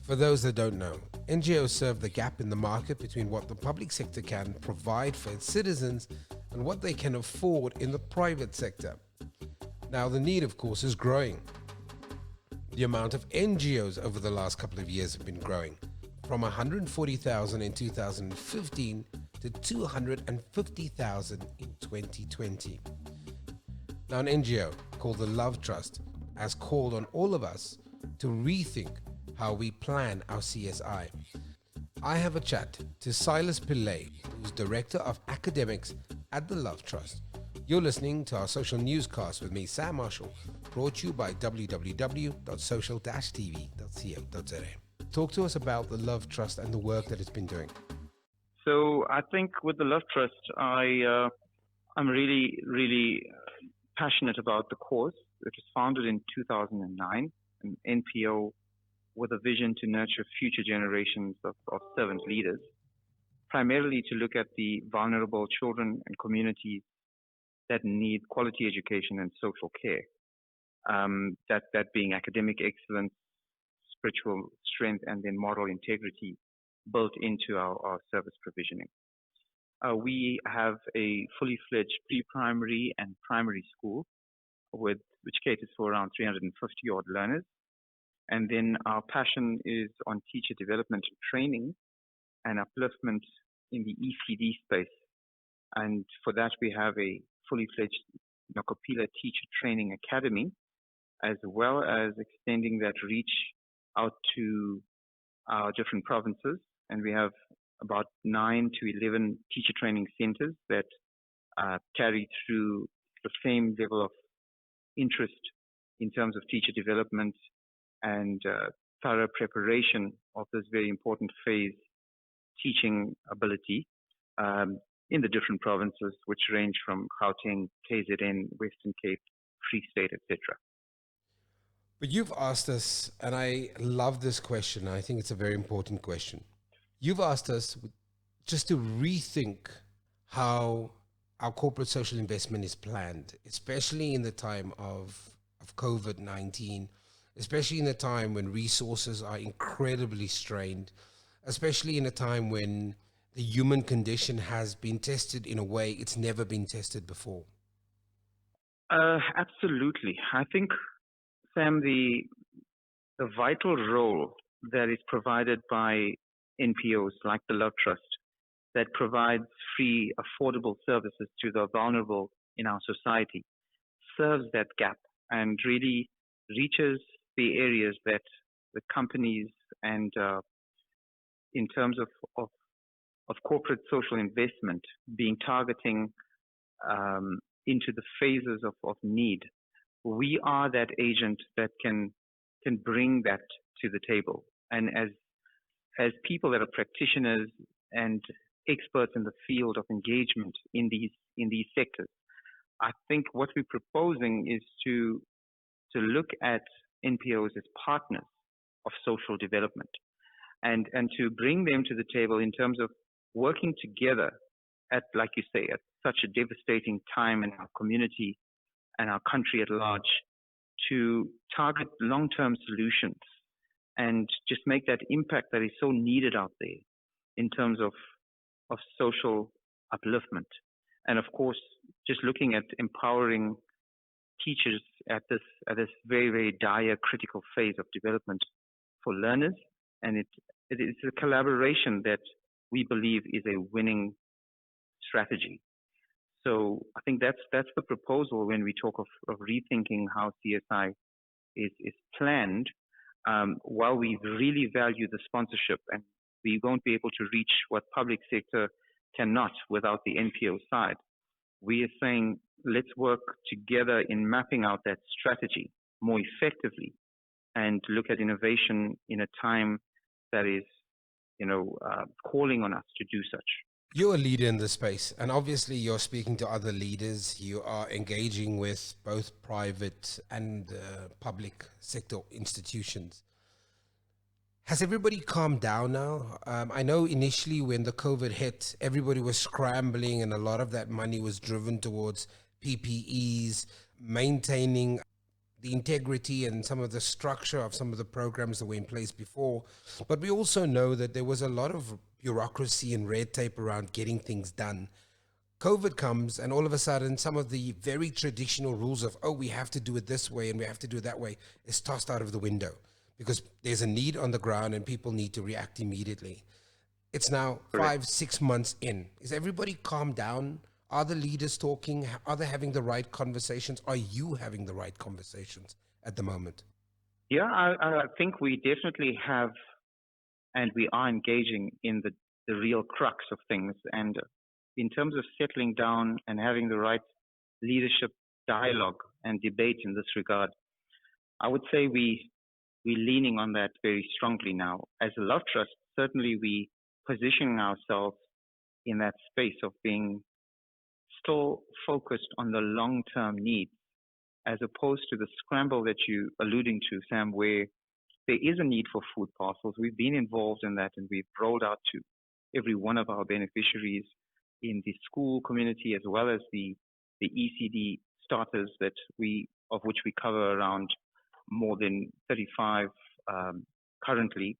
For those that don't know, NGOs serve the gap in the market between what the public sector can provide for its citizens and what they can afford in the private sector. Now, the need, of course, is growing. The amount of NGOs over the last couple of years have been growing, from 140,000 in 2015 to 250,000 in 2020. Now, an NGO called the Love Trust has called on all of us to rethink how we plan our CSI. I have a chat to Silas Pillay, who's Director of Academics at the Love Trust. You're listening to our social newscast with me, Sam Marshall, brought to you by www.social-tv.co.za. Talk to us about the Love Trust and the work that it's been doing. So I think with the Love Trust, I'm really passionate about the cause. It was founded in 2009, an NPO with a vision to nurture future generations of servant leaders, primarily to look at the vulnerable children and communities that need quality education and social care, that being academic excellence, spiritual strength, and then moral integrity built into our service provisioning. We have a fully fledged pre-primary and primary school which caters for around 350 odd learners. And then our passion is on teacher development and training and upliftment in the ECD space. And for that, we have a fully fledged Nokopila Teacher Training Academy, as well as extending that reach out to our different provinces. And we have about 9 to 11 teacher training centers that carry through the same level of interest in terms of teacher development and thorough preparation of this very important phase teaching ability in the different provinces, which range from Gauteng, KZN, Western Cape, Free State, etc. But you've asked us, and I love this question, I think it's a very important question. You've asked us just to rethink how our corporate social investment is planned, especially in the time of COVID-19, especially in a time when resources are incredibly strained, especially in a time when the human condition has been tested in a way it's never been tested before. Absolutely. I think, Sam, the vital role that is provided by NPOs like the Love Trust that provides free, affordable services to the vulnerable in our society serves that gap and really reaches the areas that the companies and in terms of corporate social investment being targeting into the phases of need. We are that agent that can bring that to the table. And as people that are practitioners and experts in the field of engagement in these sectors, I think what we're proposing is to look at NPOs as partners of social development and to bring them to the table in terms of working together at, like you say, at such a devastating time in our community and our country at large to target long-term solutions and just make that impact that is so needed out there in terms of social upliftment. And of course, just looking at empowering teachers at this very, very dire critical phase of development for learners. And it is a collaboration that we believe is a winning strategy. So I think that's the proposal when we talk of rethinking how CSI is planned. While we really value the sponsorship, and we won't be able to reach what public sector cannot without the NPO side, we are saying let's work together in mapping out that strategy more effectively and look at innovation in a time that is, calling on us to do such. You're a leader in this space, and obviously you're speaking to other leaders. You are engaging with both private and public sector institutions. Has everybody calmed down now? I know initially when the COVID hit, everybody was scrambling and a lot of that money was driven towards PPEs, maintaining the integrity and some of the structure of some of the programs that were in place before. But we also know that there was a lot of bureaucracy and red tape around getting things done. COVID comes, and all of a sudden, some of the very traditional rules of, oh, we have to do it this way and we have to do it that way is tossed out of the window because there's a need on the ground and people need to react immediately. It's now Correct. 5, 6 months in. Is everybody calmed down? Are the leaders talking? Are they having the right conversations? Are you having the right conversations at the moment? Yeah, I think we definitely have, and we are engaging in the real crux of things. And in terms of settling down and having the right leadership dialogue and debate in this regard, I would say we're leaning on that very strongly now. As a Love Trust, certainly we positioning ourselves in that space of being still focused on the long-term needs, as opposed to the scramble that you alluding to, Sam, where there is a need for food parcels. We've been involved in that, and we've rolled out to every one of our beneficiaries in the school community, as well as the ECD starters of which we cover around more than 35 currently.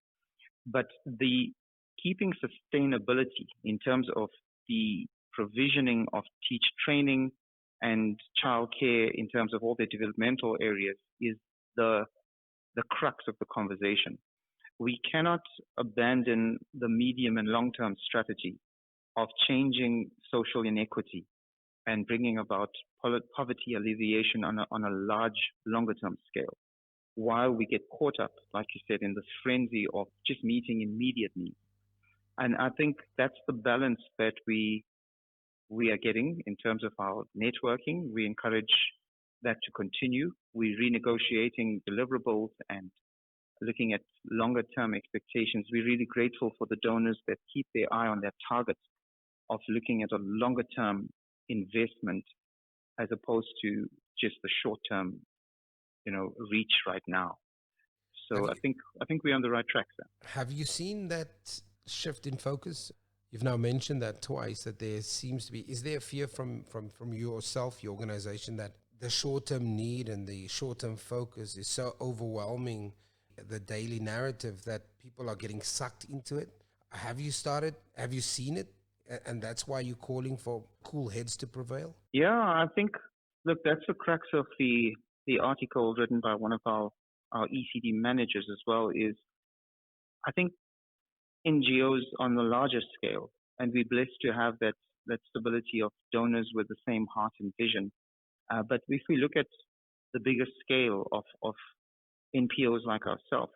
But the keeping sustainability in terms of the provisioning of teach training and childcare in terms of all the developmental areas is the crux of the conversation. We cannot abandon the medium and long-term strategy of changing social inequity and bringing about poverty alleviation on a large, longer-term scale, while we get caught up, like you said, in this frenzy of just meeting immediate needs. And I think that's the balance that we are getting in terms of our networking. We encourage that to continue. We're renegotiating deliverables and looking at longer term expectations. We're really grateful for the donors that keep their eye on their targets of looking at a longer term investment as opposed to just the short term, reach right now. So I think we're on the right track there. Have you seen that shift in focus? You've now mentioned that twice, that there seems to be, is there a fear from yourself, your organization, that the short-term need and the short-term focus is so overwhelming the daily narrative that people are getting sucked into it? Have you seen it? And that's why you're calling for cool heads to prevail? Yeah, I think, look, that's the crux of the article written by one of our ECD managers as well, is I think NGOs on the larger scale, and we're blessed to have that stability of donors with the same heart and vision. But if we look at the bigger scale of NPOs like ourselves,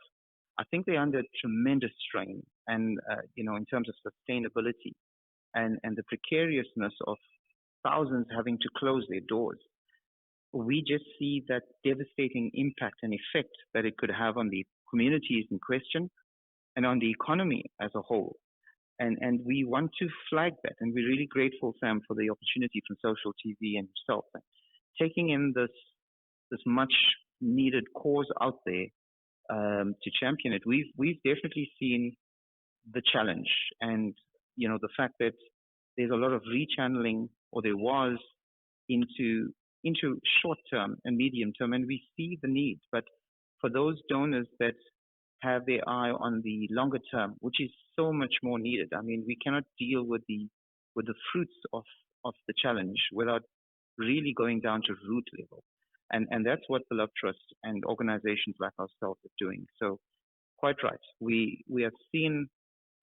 I think they're under tremendous strain, and in terms of sustainability and the precariousness of thousands having to close their doors. We just see that devastating impact and effect that it could have on the communities in question and on the economy as a whole. And we want to flag that. And we're really grateful, Sam, for the opportunity from Social TV and yourself, taking in this much needed cause out there to champion it. We've definitely seen the challenge, and the fact that there's a lot of rechanneling, or there was, into short term and medium term, and we see the need. But for those donors that have their eye on the longer term, which is so much more needed. I mean, we cannot deal with the fruits of the challenge without really going down to root level. And that's what the Love Trust and organizations like ourselves are doing. So quite right. We have seen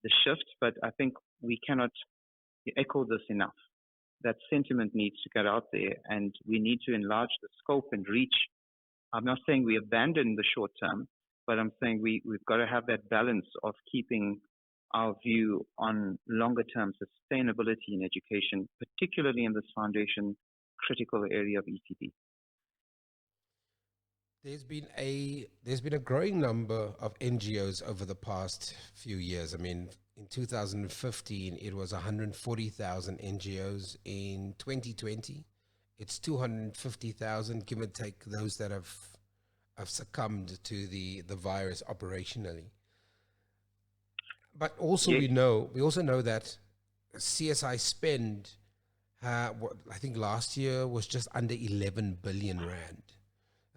the shift, but I think we cannot echo this enough. That sentiment needs to get out there, and we need to enlarge the scope and reach. I'm not saying we abandon the short term, but I'm saying we've got to have that balance of keeping our view on longer term sustainability in education, particularly in this foundation critical area of ECD. There's been a growing number of NGOs over the past few years. I mean, in 2015, it was 140,000 NGOs. In 2020, it's 250,000, give or take those that have succumbed to the virus operationally. But also we also know that CSI spend, I think last year was just under 11 billion rand.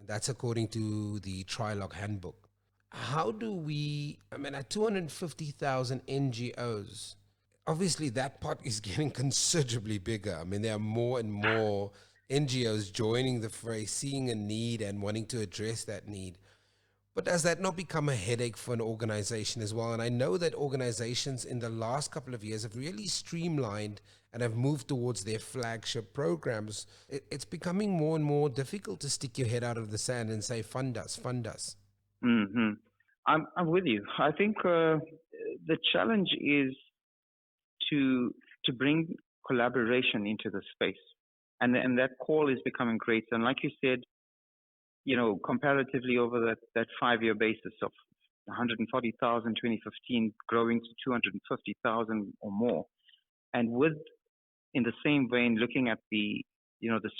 That's according to the Trilog handbook. How do we, I mean, at 250,000 NGOs, obviously that pot is getting considerably bigger. I mean, there are more and more NGOs joining the fray, seeing a need and wanting to address that need. But does that not become a headache for an organization as well? And I know that organizations in the last couple of years have really streamlined and have moved towards their flagship programs. It's becoming more and more difficult to stick your head out of the sand and say, fund us, fund us. Hmm. I'm with you. I think the challenge is to bring collaboration into the space, and that call is becoming greater. And like you said, comparatively over that 5-year basis of 140,000 2015 growing to 250,000 or more, and with in the same vein looking at the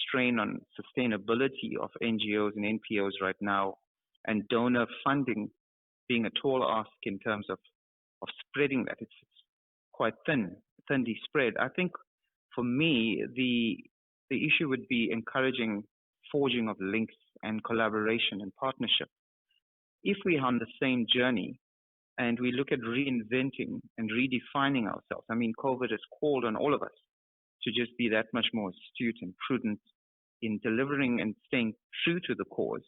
strain on sustainability of NGOs and NPOs right now, and donor funding being a tall ask in terms of spreading that. It's quite thinly spread. I think for me, the issue would be encouraging forging of links and collaboration and partnership. If we're on the same journey and we look at reinventing and redefining ourselves, I mean, COVID has called on all of us to just be that much more astute and prudent in delivering and staying true to the cause,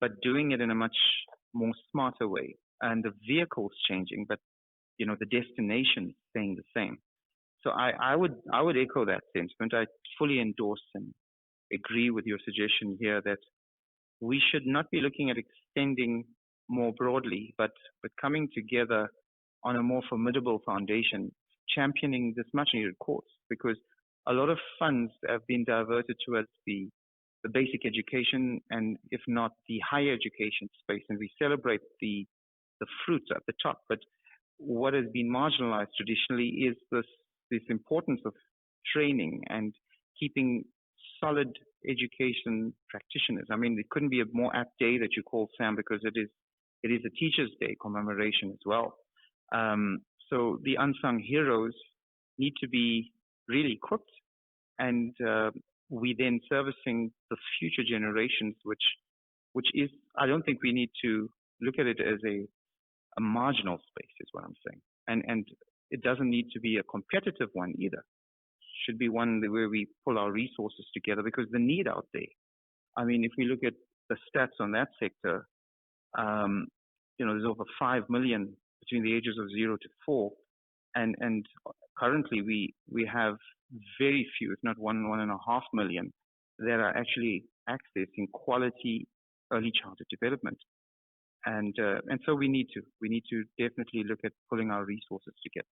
but doing it in a much more smarter way. And the vehicle's changing, but the destination staying the same. So I would echo that sentiment. I fully endorse and agree with your suggestion here that we should not be looking at extending more broadly, but coming together on a more formidable foundation, championing this much needed cause, because a lot of funds have been diverted towards the basic education and if not the higher education space, and we celebrate the fruits at the top. But what has been marginalized traditionally is this importance of training and keeping solid education practitioners. I mean, it couldn't be a more apt day that you call, Sam, because it is a Teachers' Day commemoration as well. So the unsung heroes need to be really equipped, and we then servicing the future generations, which is, I don't think we need to look at it as a marginal space, is what I'm saying. And it doesn't need to be a competitive one either. Should be one where we pull our resources together, because the need out there. I mean, if we look at the stats on that sector, there's over 5 million between the ages of 0 to 4, and currently we have very few, if not 1.5 million, that are actually accessing quality early childhood development. And so we need to definitely look at pulling our resources together.